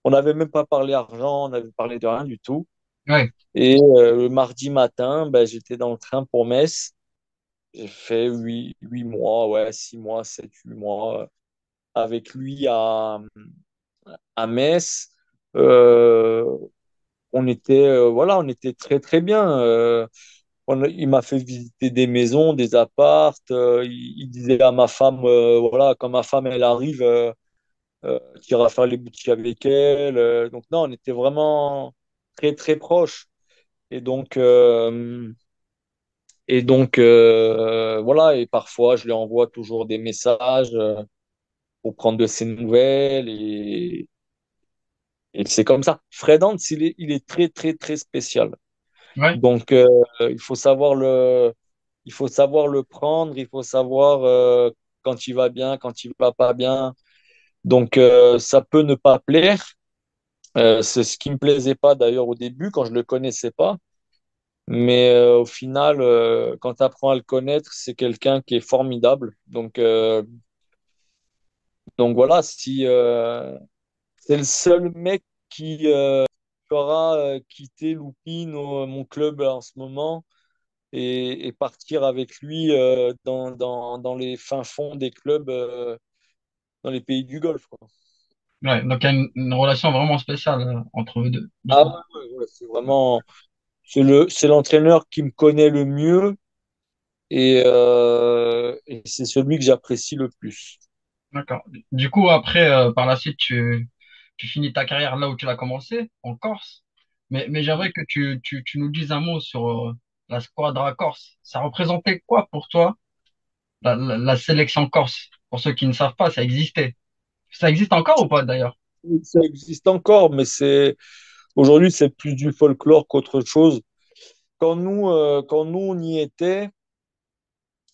On n'avait même pas parlé argent, on n'avait parlé de rien du tout. Ouais, Et le mardi matin, ben, j'étais dans le train pour Metz. J'ai fait 8 mois, ouais, 6 mois, 7, 8 mois avec lui à Metz. Euh, voilà, on était très très bien. Il m'a fait visiter des maisons, des appartes. Il disait à ma femme, voilà, quand ma femme elle arrive, tu iras faire les boutiques avec elle. Donc non, on était vraiment très très proches. Et donc, voilà. Et parfois, je lui envoie toujours des messages pour prendre de ses nouvelles. Et c'est comme ça. Fred Hans, il est très très très spécial. ouais, Donc, il faut savoir il faut savoir le prendre, il faut savoir quand il va bien, quand il va pas bien. Donc, ça peut ne pas plaire. C'est ce qui me plaisait pas d'ailleurs au début quand je le connaissais pas. Mais au final, quand tu apprends à le connaître, c'est quelqu'un qui est formidable. Donc voilà, si c'est le seul mec qui aura quitté Lupin, mon club en ce moment, et partir avec lui dans les fins fonds des clubs dans les pays du Golfe, quoi. ouais. Donc, il y a une relation vraiment spéciale entre eux deux. Ah ouais, ouais, ouais, c'est vraiment c'est l'entraîneur qui me connaît le mieux et c'est celui que j'apprécie le plus. D'accord. Du coup, après, par la suite, tu finis ta carrière là où tu l'as commencé, en Corse. Mais j'aimerais que tu nous dises un mot sur la Squadra Corse. Ça représentait quoi pour toi, la sélection Corse? Pour ceux qui ne savent pas, ça existait. Ça existe encore ou pas d'ailleurs? Ça existe encore, mais aujourd'hui c'est plus du folklore qu'autre chose. Quand nous on y était,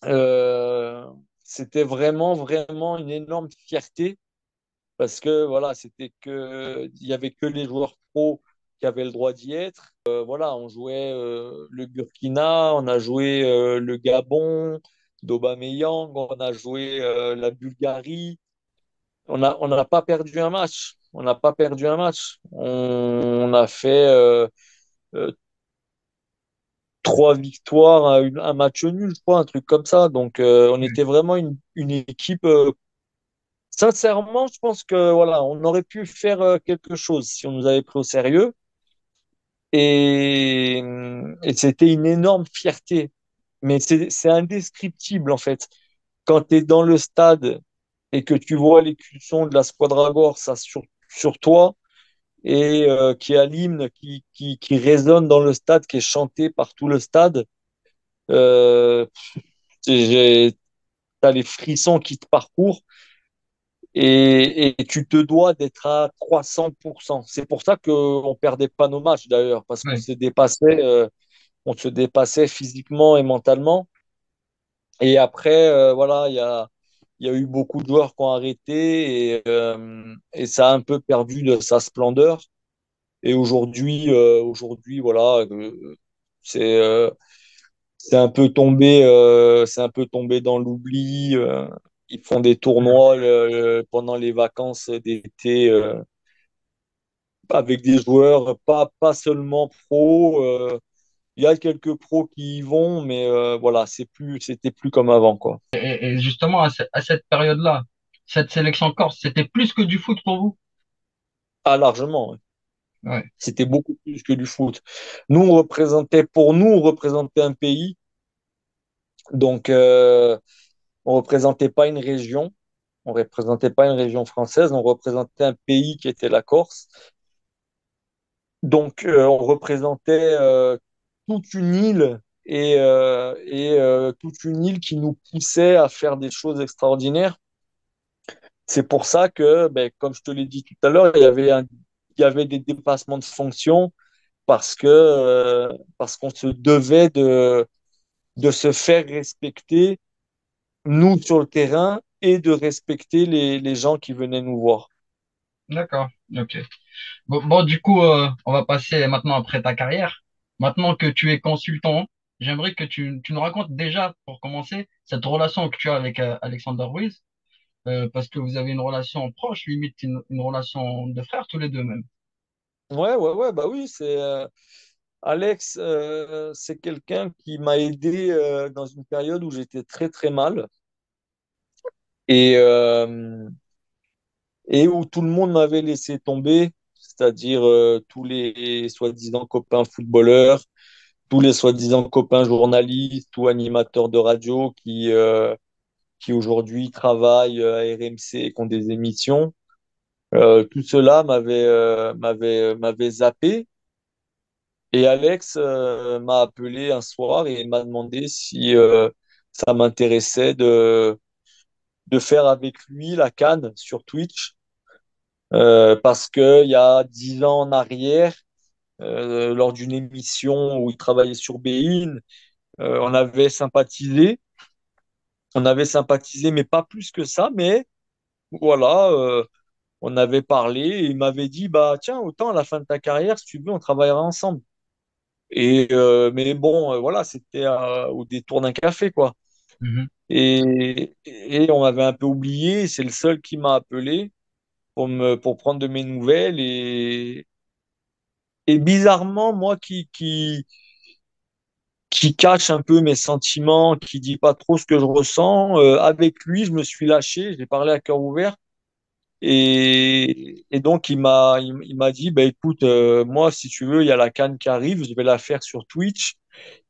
euh, c'était vraiment vraiment une énorme fierté parce que voilà, il y avait que les joueurs pros qui avaient le droit d'y être. Voilà, on jouait le Burkina, on a joué le Gabon d'Aubameyang, on a joué la Bulgarie. On n'a pas perdu un match. On n'a pas perdu un match. On a fait euh, 3 victoires, un match nul, je crois, un truc comme ça. Donc, on Oui. était vraiment une équipe. Sincèrement, je pense que voilà, on aurait pu faire quelque chose si on nous avait pris au sérieux. Et c'était une énorme fierté. Mais c'est indescriptible, en fait. Quand tu es dans le stade et que tu vois l'écusson de la Squadragore ça, sur toi, et qui a l'hymne qui résonne dans le stade, qui est chanté par tout le stade, euh, tu as les frissons qui te parcourent et tu te dois d'être à 300%. C'est pour ça qu'on ne perdait pas nos matchs d'ailleurs, parce Oui. on se dépassait physiquement et mentalement. Et après, voilà, il y a eu beaucoup de joueurs qui ont arrêté et ça a un peu perdu de sa splendeur. Et aujourd'hui, voilà, c'est euh, c'est un peu tombé dans l'oubli. Ils font des tournois pendant les vacances d'été avec des joueurs pas seulement pros. Il y a quelques pros qui y vont, mais voilà, c'était plus comme avant, quoi. Et justement, à cette période-là, cette sélection Corse, c'était plus que du foot pour vous? Ah, largement, ouais. Ouais, C'était beaucoup plus que du foot. Pour nous, on représentait un pays, donc on représentait pas une région. On représentait pas une région française, on représentait un pays qui était la Corse. Donc, on représentait toute une île et toute une île qui nous poussait à faire des choses extraordinaires. C'est pour ça que, ben, comme je te l'ai dit tout à l'heure, il y avait des dépassements de fonction parce qu'on se devait de se faire respecter, nous, sur le terrain, et de respecter les gens qui venaient nous voir. D'accord. Ok. Bon, du coup, on va passer maintenant après ta carrière. Maintenant que tu es consultant, j'aimerais que tu nous racontes déjà, pour commencer, cette relation que tu as avec Alexander Ruiz, parce que vous avez une relation proche, limite une relation de frères tous les deux même. Ouais, bah oui, Alex, c'est quelqu'un qui m'a aidé dans une période où j'étais très très mal et, euh, et où tout le monde m'avait laissé tomber, c'est-à-dire tous les soi-disant copains footballeurs, tous les soi-disant copains journalistes ou animateurs de radio qui aujourd'hui travaillent à RMC et qui ont des émissions. Tout cela m'avait zappé. Et Alex m'a appelé un soir et m'a demandé si ça m'intéressait de faire avec lui la CAN sur Twitch. Parce qu'il y a 10 ans en arrière, lors d'une émission où il travaillait sur Bein, on avait sympathisé. On avait sympathisé, mais pas plus que ça. Mais voilà, on avait parlé et il m'avait dit, bah tiens, autant à la fin de ta carrière, si tu veux, on travaillera ensemble. Mais bon, voilà, c'était au détour d'un café, quoi. Mhm. Et on m'avait un peu oublié. C'est le seul qui m'a appelé pour prendre de mes nouvelles. Et bizarrement, moi qui cache un peu mes sentiments, qui dit pas trop ce que je ressens, avec lui, je me suis lâché. J'ai parlé à cœur ouvert. Et donc, il m'a dit, bah, écoute, moi, si tu veux, il y a la CAN qui arrive, je vais la faire sur Twitch.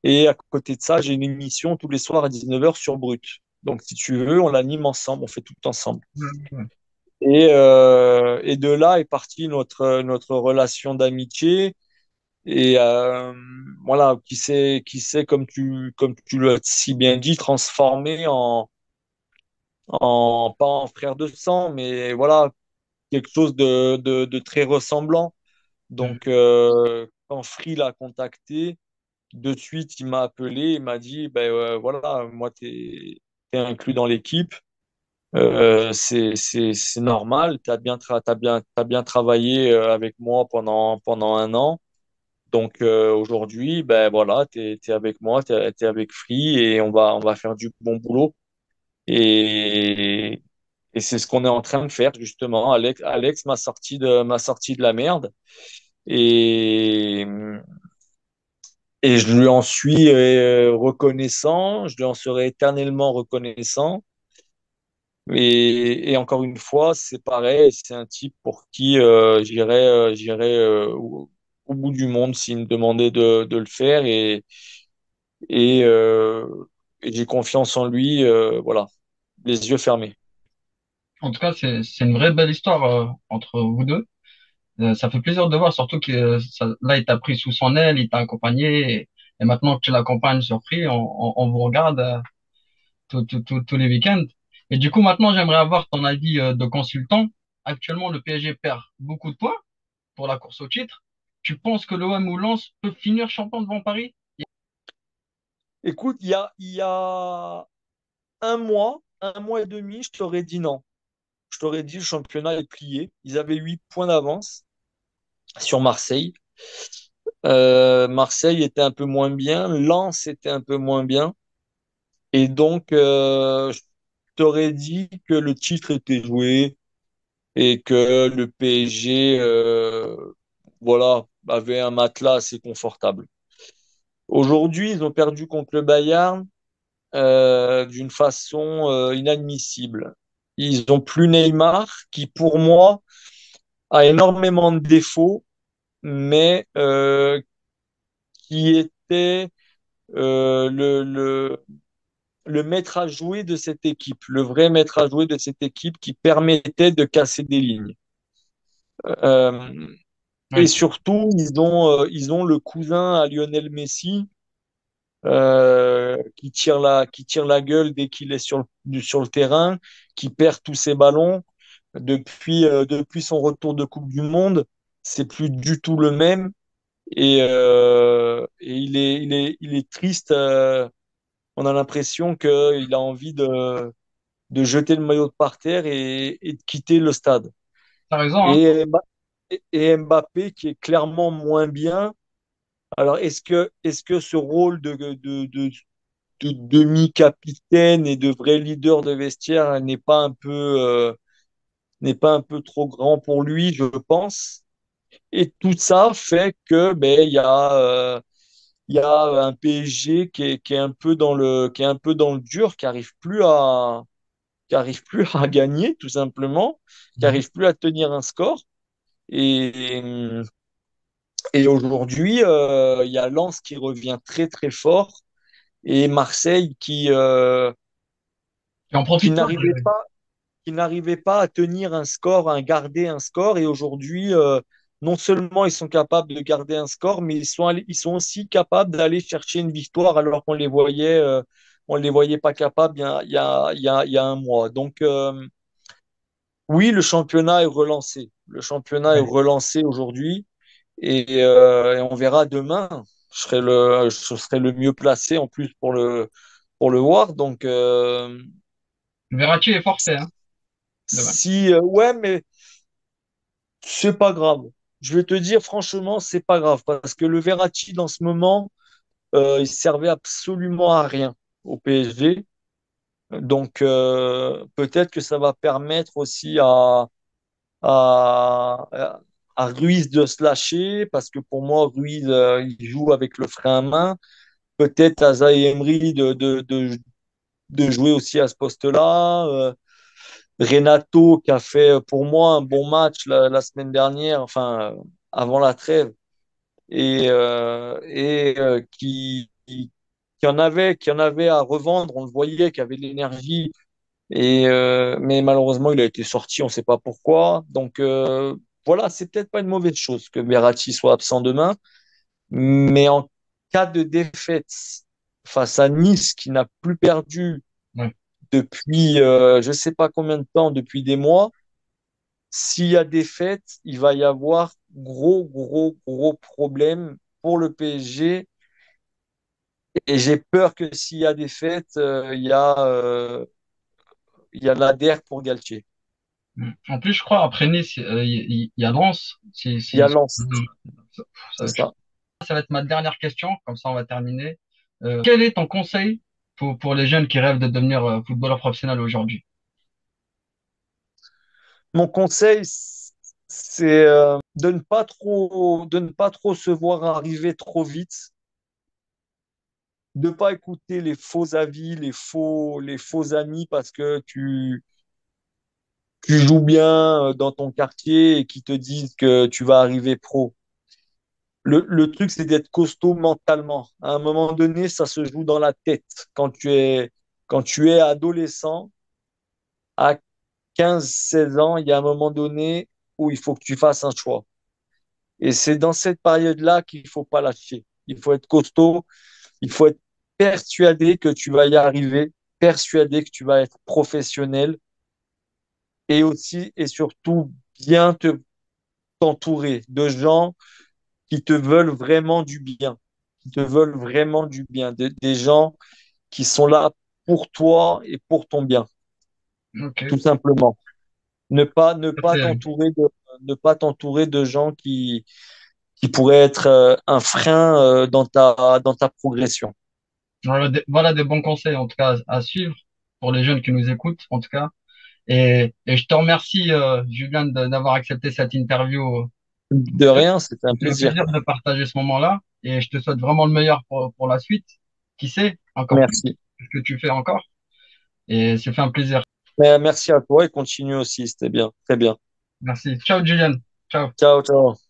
Et à côté de ça, j'ai une émission tous les soirs à 19h sur Brut. Donc, si tu veux, on l'anime ensemble, on fait tout ensemble. Ouais. Et de là est partie notre relation d'amitié. Et voilà, comme tu l'as si bien dit, transformé pas en frère de sang, mais voilà, quelque chose de très ressemblant. Mhm. Donc, quand Free l'a contacté, de suite, il m'a appelé, il m'a dit, ben voilà, moi, t'es inclus dans l'équipe. C'est normal, t'as bien travaillé avec moi pendant un an. Donc aujourd'hui, ben voilà, t'es avec moi, t'es avec Free et on va faire du bon boulot. Et, et c'est ce qu'on est en train de faire justement. Alex m'a sorti de la merde et, et je lui en suis reconnaissant, je lui en serai éternellement reconnaissant. Et encore une fois, c'est pareil, c'est un type pour qui j'irais au bout du monde s'il me demandait de le faire et, euh, et j'ai confiance en lui, voilà, les yeux fermés. En tout cas, c'est une vraie belle histoire entre vous deux. Ça fait plaisir de voir, surtout que là, il t'a pris sous son aile, il t'a accompagné, et maintenant que tu l'accompagnes sur Free, on vous regarde tous les week-ends. Et du coup, maintenant, j'aimerais avoir ton avis de consultant. Actuellement, le PSG perd beaucoup de points pour la course au titre. Tu penses que l'OM ou Lens peut finir champion devant Paris? Écoute, il y a un mois et demi, je t'aurais dit non. Je t'aurais dit le championnat est plié. Ils avaient 8 points d'avance sur Marseille. Marseille était un peu moins bien, Lens était un peu moins bien. Et donc, je t'aurais dit que le titre était joué et que le PSG voilà, avait un matelas assez confortable. Aujourd'hui, ils ont perdu contre le Bayern d'une façon inadmissible. Ils n'ont plus Neymar, qui pour moi a énormément de défauts, mais qui était le maître à jouer de cette équipe, le vrai maître à jouer de cette équipe qui permettait de casser des lignes. Euh, et Oui, surtout, ils ont le cousin à Lionel Messi qui tire la gueule dès qu'il est sur le terrain, qui perd tous ses ballons. Depuis son retour de Coupe du Monde, c'est plus du tout le même. Et il est triste. On a l'impression qu'il a envie de jeter le maillot par terre et de quitter le stade. T'as raison, hein. et, et Mbappé qui est clairement moins bien. Alors, est-ce que ce rôle de demi-capitaine et de vrai leader de vestiaire n'est pas un peu trop grand pour lui, je pense. Et tout ça fait que ben, il y a un PSG qui est un peu qui est un peu dans le dur, qui arrive plus à gagner, tout simplement, qui Mhm. arrive plus à tenir un score. Et, et aujourd'hui, il y a Lens qui revient très très fort et Marseille Et en qui profite pas, je n'arrivait dirais. pas qui n'arrivaient pas à tenir un score, à garder un score. Et aujourd'hui, non seulement ils sont capables de garder un score, mais ils sont aussi capables d'aller chercher une victoire alors on les voyait pas capables il y a un mois. Donc, oui, le championnat est relancé. Le championnat est Ouais. relancé aujourd'hui et on verra demain. Je serai le mieux placé en plus pour le voir. Donc, Verratti est forfait, hein, demain. si, ouais, mais c'est pas grave. Je vais te dire franchement, c'est pas grave parce que le Verratti dans ce moment, il servait absolument à rien au PSG. Donc peut-être que ça va permettre aussi à, à Ruiz de se lâcher parce que pour moi, Ruiz, il joue avec le frein à main. Peut-être à Zaï Emery de jouer aussi à ce poste-là. Renato qui a fait pour moi un bon match la semaine dernière, enfin avant la trêve qui en avait à revendre. On le voyait, qui avait de l'énergie. Mais malheureusement, il a été sorti, on ne sait pas pourquoi. Donc voilà, c'est peut-être pas une mauvaise chose que Verratti soit absent demain. Mais en cas de défaite face à Nice, qui n'a plus perdu Ouais. depuis je ne sais pas combien de temps, depuis des mois, s'il y a défaite, il va y avoir gros problème pour le PSG. Et j'ai peur que s'il y a défaite, il y a l'ADR pour Galtier. En plus, je crois, après Nice, il y a Lens. Il y a Lens, Ça, ça c'est va être chaud. ça. Ça va être ma dernière question, comme ça on va terminer. Quel est ton conseil pour les jeunes qui rêvent de devenir footballeur professionnel aujourd'hui? Mon conseil, c'est de ne pas trop se voir arriver trop vite, de ne pas écouter les faux avis, les faux amis parce que tu joues bien dans ton quartier et qui te disent que tu vas arriver pro. Le truc, c'est d'être costaud mentalement. À un moment donné, ça se joue dans la tête. Quand tu es adolescent, à 15 16 ans, il y a un moment donné où il faut que tu fasses un choix. Et c'est dans cette période-là qu'il ne faut pas lâcher. Il faut être costaud, il faut être persuadé que tu vas y arriver, persuadé que tu vas être professionnel et aussi et surtout bien t'entourer de gens qui te veulent vraiment du bien, qui te veulent vraiment du bien, des gens qui sont là pour toi et pour ton bien, Ok. tout simplement. C'est- Ne pas t'entourer de gens qui pourraient être un frein dans ta progression. Voilà des bons conseils, en tout cas, à suivre pour les jeunes qui nous écoutent, en tout cas. Et je te remercie, Julien, d'avoir accepté cette interview. De rien, c'était un C'était un plaisir. plaisir de partager ce moment-là et je te souhaite vraiment le meilleur pour la suite. Qui sait, encore plus Merci. ce que tu fais encore. Et c'est fait un plaisir. Mais merci à toi et continue aussi, c'était bien, très bien. Merci. Ciao, Julien. Ciao. Ciao, ciao.